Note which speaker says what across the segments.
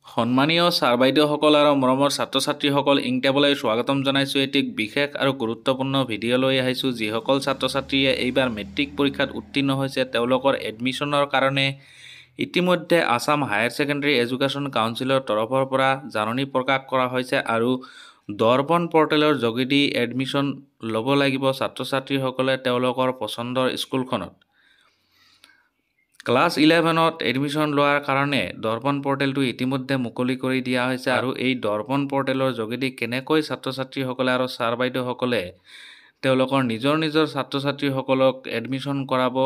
Speaker 1: সন্মানীয় ছাৰ বাইদেউসকল আৰু মৰমৰ ছাত্ৰ ছাত্ৰীসকল ইংটেবলৈ স্বাগতম জনাইছোঁ। এটি বিশেষ আৰু গুৰুত্বপূৰ্ণ ভিডিঅ' লৈ আহিছোঁ। যিসকল ছাত্ৰ ছাত্ৰীয়ে এইবাৰ মেট্ৰিক পৰীক্ষাত উত্তীৰ্ণ হৈছে তেওঁলোকৰ এডমিশ্যনৰ কাৰণে ইতিমধ্যে আসাম হায়াৰ ছেকেণ্ডেৰী এডুকেশ্যন কাউন্সিলৰ তৰফৰ পৰা জাননী প্ৰকাশ কৰা হৈছে আৰু দৰ্পণ পৰ্টেলৰ যোগেদি এডমিশ্যন ল'ব লাগিব ছাত্ৰ ছাত্ৰীসকলে তেওঁলোকৰ পচন্দৰ স্কুলখনত। ক্লাছ 11ত এডমিশ্যন লোৱাৰ কাৰণে দৰ্পণ পৰ্টেলটো ইতিমধ্যে মুকলি কৰি দিয়া হৈছে আৰু এই দৰ্পণ পৰ্টেলৰ যোগেদি কেনেকৈ ছাত্ৰ ছাত্ৰীসকলে আৰু ছাৰ বাইদেউসকলে তেওঁলোকৰ নিজৰ ছাত্ৰ ছাত্ৰীসকলক এডমিশ্যন কৰাব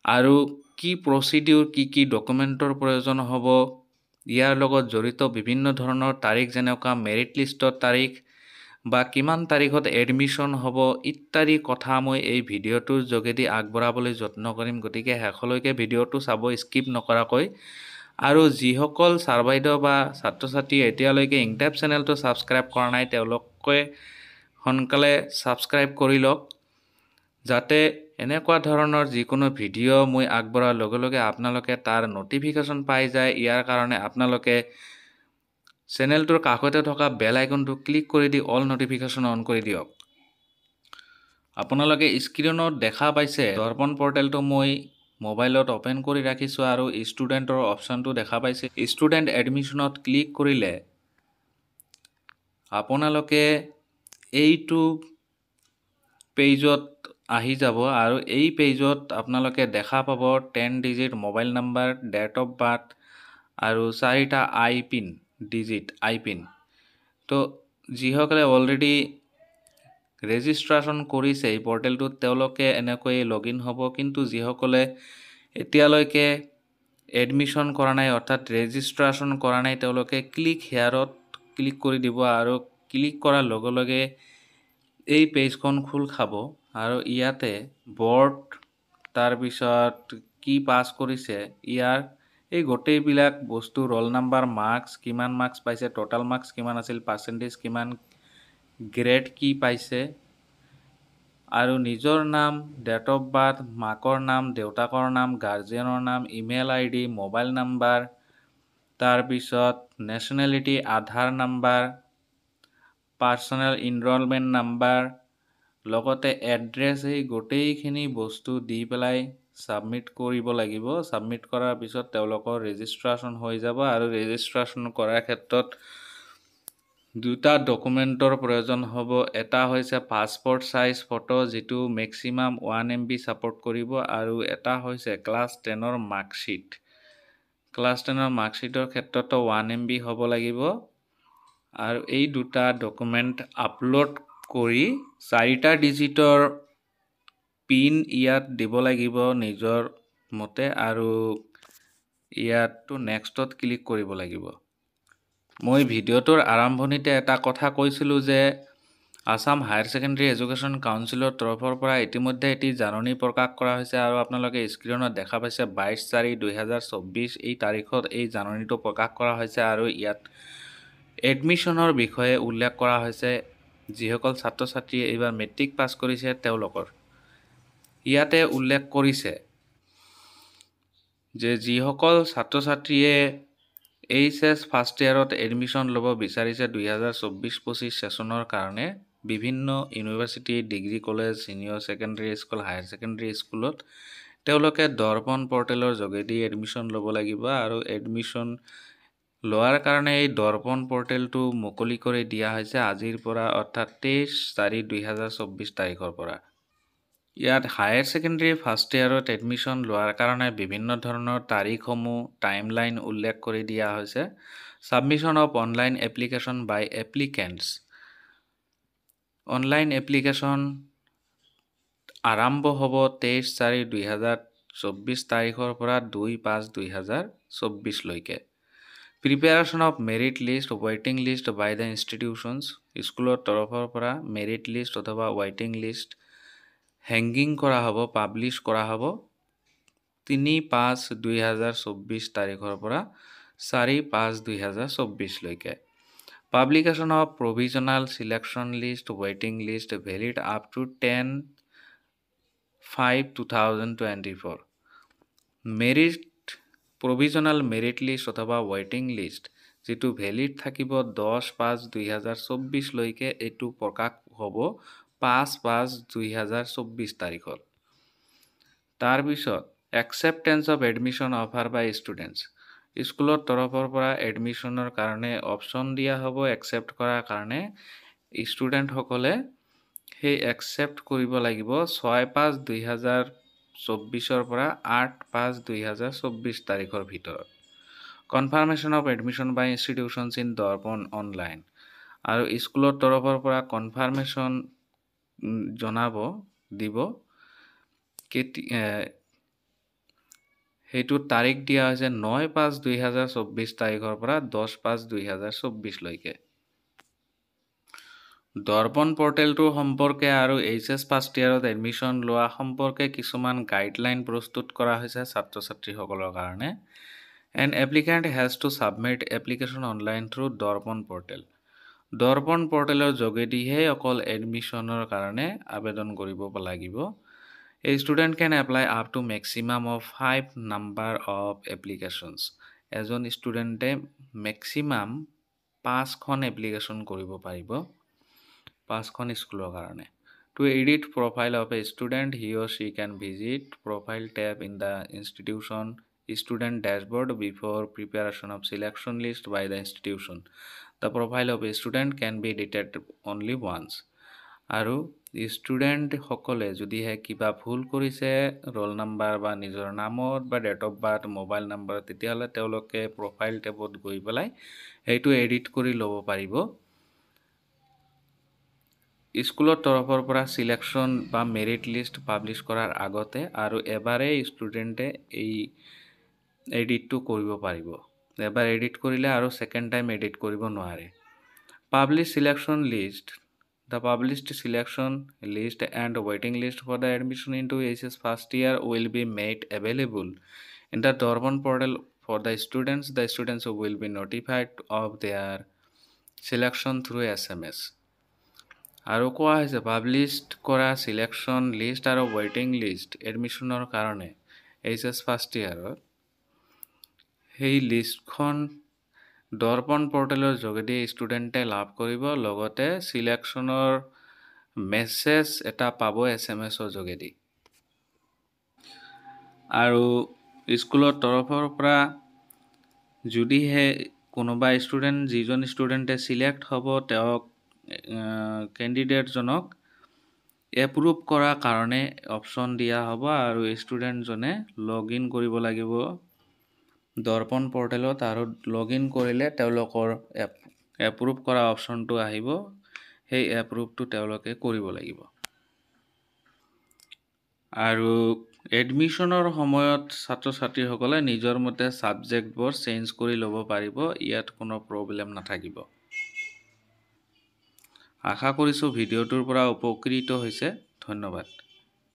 Speaker 1: আৰু কি প্ৰচিডিউৰ কি ডকুমেণ্টৰ প্ৰয়োজন হ'ব, ইয়াৰ লগত জড়িত বিভিন্ন ধৰণৰ তাৰিখ যেনেকুৱা মেৰিট লিষ্টৰ তাৰিখ বা কিমান তাৰিখত এডমিশ্যন হ'ব ইত্যাদি কথা মই এই ভিডিঅ'টোৰ যোগেদি আগবঢ়াবলৈ যত্ন কৰিম। গতিকে শেষলৈকে ভিডিঅ'টো চাব স্কিপ নকৰাকৈ। আৰু যিসকল ছাৰ বাইদেউ বা ছাত্ৰ ছাত্ৰী এতিয়ালৈকে ইংটেপ চেনেলটো ছাবস্ক্ৰাইব কৰা নাই তেওঁলোকে সোনকালে ছাবস্ক্ৰাইব কৰি লওক, যাতে এনেকুৱা ধৰণৰ যিকোনো ভিডিঅ' মই আগবঢ়াৰ লগে লগে আপোনালোকে তাৰ ন'টিফিকেশ্যন পাই যায়। ইয়াৰ কাৰণে আপোনালোকে চেনেলটোৰ কাষতে থকা বেল আইকনটো ক্লিক কৰি দি অল ন'টিফিকেশ্যন অন কৰি দিয়ক। আপোনালোকে স্ক্ৰীনত দেখা পাইছে দৰ্পণ পৰ্টেলটো মই মোবাইলত অপেন কৰি ৰাখিছোঁ আৰু ষ্টুডেণ্টৰ অপশ্যনটো দেখা পাইছে। ষ্টুডেণ্ট এডমিশ্যনত ক্লিক কৰিলে আপোনালোকে এইটো পেজত আহি যাব আৰু এই পেজত আপোনালোকে দেখা পাব 10 digit mobile number, date of birth আৰু 4টা আই পিন। তো যিসকলে অলৰেডি ৰেজিষ্ট্ৰেশ্যন কৰিছে এই পৰ্টেলটোত তেওঁলোকে এনেকৈ লগইন হ'ব, কিন্তু যিসকলে এতিয়ালৈকে এডমিশ্যন কৰা নাই অৰ্থাৎ ৰেজিষ্ট্ৰেশ্যন কৰা নাই তেওঁলোকে ক্লিক হেয়াৰত ক্লিক কৰি দিব আৰু ক্লিক কৰাৰ লগে লগে এই পেজখন খোল খাব আৰু ইয়াতে বৰ্ড, তাৰপিছত কি পাছ কৰিছে ইয়াৰ এই গোটেইবিলাক বস্তু, ৰোল নাম্বাৰ, মাৰ্কছ কিমান মাৰ্কছ পাইছে, টোটাল মাৰ্কছ কিমান আছিল, পাৰ্চেণ্টেজ কিমান, গ্ৰেড কি পাইছে আৰু নিজৰ নাম, ডেট অফ বাৰ্থ, মাকৰ নাম, দেউতাকৰ নাম, গাৰ্জিয়ানৰ নাম, ইমেইল আইডি, মোবাইল নাম্বাৰ, তাৰপিছত নেশ্যনেলিটি, আধাৰ নাম্বাৰ, পাৰ্চনেল ইনৰলমেণ্ট নাম্বাৰ, লগতে এড্ৰেছ, এই গোটেইখিনি বস্তু দি পেলাই ছাবমিট কৰিব লাগিব। ছাবমিট কৰাৰ পিছত তেওঁলোকৰ ৰেজিষ্ট্ৰেশ্যন হৈ যাব আৰু ৰেজিষ্ট্ৰেশ্যন কৰাৰ ক্ষেত্ৰত দুটা ডকুমেণ্টৰ প্ৰয়োজন হ'ব। এটা হৈছে পাছপৰ্ট চাইজ ফটো যিটো মেক্সিমাম 1 MB ছাপোৰ্ট কৰিব আৰু এটা হৈছে ক্লাছ 10ৰ মাৰ্কশ্বিট। ক্লাছ 10ৰ মাৰ্কশ্বিটৰ ক্ষেত্ৰতো 1 MB হ'ব লাগিব আৰু এই দুটা ডকুমেণ্ট আপলোড কৰি 4টা ডিজিটৰ পিন ইয়াত দিব লাগিব নিজৰ মতে আৰু ইয়াতটো নেক্সটত ক্লিক কৰিব লাগিব। মই ভিডিঅ'টোৰ আৰম্ভণিতে এটা কথা কৈছিলোঁ যে আসাম হায়াৰ ছেকেণ্ডেৰী এডুকেশ্যন কাউন্সিলৰ তৰফৰ পৰা ইতিমধ্যে এটি জাননী প্ৰকাশ কৰা হৈছে আৰু আপোনালোকে স্ক্ৰীনত দেখা পাইছে 22/4/2024 এই তাৰিখত এই জাননীটো প্ৰকাশ কৰা হৈছে আৰু ইয়াত এডমিশ্যনৰ বিষয়ে উল্লেখ কৰা হৈছে যিসকল ছাত্ৰ ছাত্ৰীয়ে এইবাৰ মেট্ৰিক পাছ কৰিছে তেওঁলোকৰ। ইয়াতে উল্লেখ কৰিছে যে যিসকল ছাত্ৰ ছাত্ৰীয়ে HS ফাৰ্ষ্ট ইয়াৰত এডমিশ্যন ল'ব বিচাৰিছে 2024-25 ছেছনৰ কাৰণে বিভিন্ন university, degree college, senior secondary school, higher secondary স্কুলত তেওঁলোকে দৰ্পণ পৰ্টেলৰ যোগেদি এডমিশ্যন ল'ব লাগিব আৰু এডমিশ্যন লোৱাৰ কাৰণে এই দৰ্পণ পৰ্টেলটো মুকলি কৰি দিয়া হৈছে আজিৰ পৰা অৰ্থাৎ 23/4/2024 তাৰিখৰ পৰা। ইয়াত হায়াৰ ছেকেণ্ডেৰী ফাৰ্ষ্ট ইয়াৰত এডমিশ্যন লোৱাৰ কাৰণে বিভিন্ন ধৰণৰ তাৰিখসমূহ টাইমলাইন উল্লেখ কৰি দিয়া হৈছে। Submission of online application by applicants. Online application আৰম্ভ হ'ব 23/4/2024 তাৰিখৰ পৰা 2/5/2024 লৈকে। প্ৰিপেৰেশ্যন অফ মেৰিট লিষ্ট, ৱেইটিং লিষ্ট বাই দ্য ইনষ্টিটিউশ্যনছ। স্কুলৰ তৰফৰ পৰা মেৰিট লিষ্ট অথবা ৱেইটিং লিষ্ট হেংগিং কৰা হ'ব, পাব্লিছ কৰা হ'ব 3/5/2024 তাৰিখৰ পৰা 4/5/2024 লৈকে। Publication of provisional selection list, ৱেইটিং list valid up to 10/5/2024। Merit provisional merit list অথবা ৱেইটিং লিষ্ট যেটো ভ্যালিড থাকিব 10/5/2024 লৈকে এটো প্ৰকাশ হ'ব 5/5/2024 তাৰিখত তাৰ পিছত acceptance of admission offer by students স্কুলৰ তৰফৰ পৰা এডমিশনৰ কাৰণে অপচন দিয়া হ'ব একচেপ্ট কৰাৰ কাৰণে ষ্টুডেন্ট সকলে সেই একচেপ্ট কৰিব লাগিব 6/5/2024 পৰা 8/5/2024 তাৰিখৰ ভিতৰত confirmation of admission by institutions in Darpan online আৰু স্কুলৰ তৰফৰ পৰা কনফাৰ্মেশন জনাব দিব সেইটো তাৰিখ দিয়া হৈছে 9/5/2024 তাৰিখৰ পৰা 10/5/2024 লৈকে দৰ্পণ পৰ্টেলটো সম্পৰ্কে আৰু এইচএছ ফাৰ্ষ্ট ইয়াৰত এডমিশন লোৱা সম্পৰ্কে কিছুমান গাইডলাইন প্ৰস্তুত কৰা হৈছে ছাত্ৰ-ছাত্ৰীসকলৰ কাৰণে An applicant has to submit application online through Darpan portal. Darpan পৰ্টেলৰ যোগেদিহে অকল এডমিশনৰ কাৰণে আবেদন কৰিব লাগিব A student can apply up to maximum of 5 number of applications. এজন ষ্টুডেণ্টে maximum 5খন এপ্লিকেশন কৰিব পাৰিব 5খন স্কুলৰ কাৰণে To edit profile of a student, he or she can visit profile tab in the institution student dashboard before preparation of selection list by the institution. The profile of a student can be edited only once. আৰু student সকলে যদিহে কিবা ভুল কৰিছে roll number বা নিজৰ নামত বা date of birth mobile number তেতিয়াহ'লে তেওঁলোকে প্ৰফাইল টেবত গৈ পেলাই এইটো এডিট কৰি ল'ব পাৰিব স্কুলৰ তৰফৰ পৰা সিলেকশন বা মেৰিট লিষ্ট পাবলিশ কৰাৰ আগতে আৰু এবাৰে ষ্টুডেণ্টে এই এডিটটো কৰিব পাৰিব এবাৰ এডিট কৰিলে আৰু সেকেন্ড টাইম এডিট কৰিব নোৱাৰে publish selection list The published selection list and waiting list for the admission into HS first year will be made available in the Darbon portal for the students. The students will be notified of their selection through SMS. আৰু কোৱা হৈছে published কৰা selection list আৰু ৱেটিং list এডমিশনৰ কাৰণে HS first ইয়াৰত সেই লিষ্টখন দৰ্পণ পৰ্টেলৰ যোগেদি ষ্টুডেণ্টে লাভ কৰিব লগতে সিলেকশনৰ মেছেজ এটা পাব SMS-ৰ যোগেদি আৰু স্কুলৰ তৰফৰ পৰা যদিহে কোনোবা ষ্টুডেণ্ট যিজন ষ্টুডেণ্টে সিলেক্ট হ'ব তেওঁক কেণ্ডিডেটজনক এপ্ৰুভ কৰা কাৰণে অপচন দিয়া হ'ব আৰু ষ্টুডেণ্টজনে লগইন কৰিব লাগিব দৰ্পণ পৰ্টেলত আৰু লগইন কৰিলে তেওঁলোকৰ এপ্ৰুভ কৰা অপচনটো আহিব সেই এপ্ৰুভটো তেওঁলোকে কৰিব লাগিব আৰু এডমিশনৰ সময়ত ছাত্ৰ-ছাত্ৰীসকলে নিজৰ মতে সাবজেক্টবোৰ চেঞ্জ কৰি ল'ব পাৰিব ইয়াত কোনো প্ৰবলেম নাথাকিব আশা কৰিছো ভিডিঅ'টোৰ পৰা উপকৃত হৈছে ধন্যবাদ